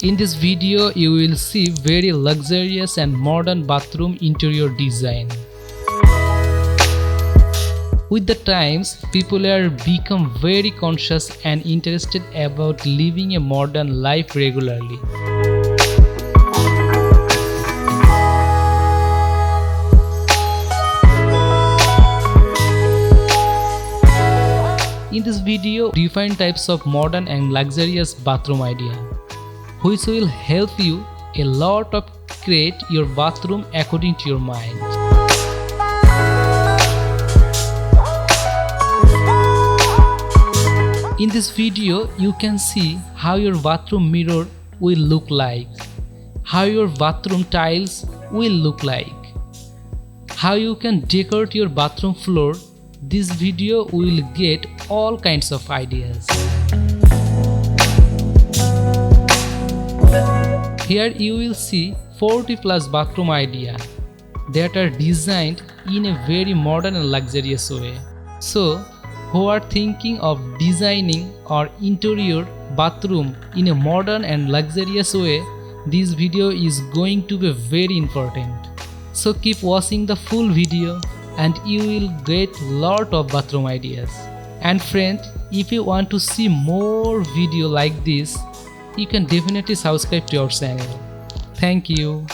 In this video, you will see very luxurious and modern bathroom interior design. With the times, people are become very conscious and interested about living a modern life regularly. In this video, different types of modern and luxurious bathroom idea, which will help you a lot of create your bathroom according to your mind. In this video, you can see how your bathroom mirror will look like, how your bathroom tiles will look like, how you can decorate your bathroom floor. This video will get all kinds of ideas. Here you will see 40 plus bathroom idea that are designed in a very modern and luxurious way. So, who are thinking of designing or interior bathroom in a modern and luxurious way, this video is going to be very important. So keep watching the full video and you will get lot of bathroom ideas. And friend, if you want to see more video like this, you can definitely subscribe to our channel. Thank you.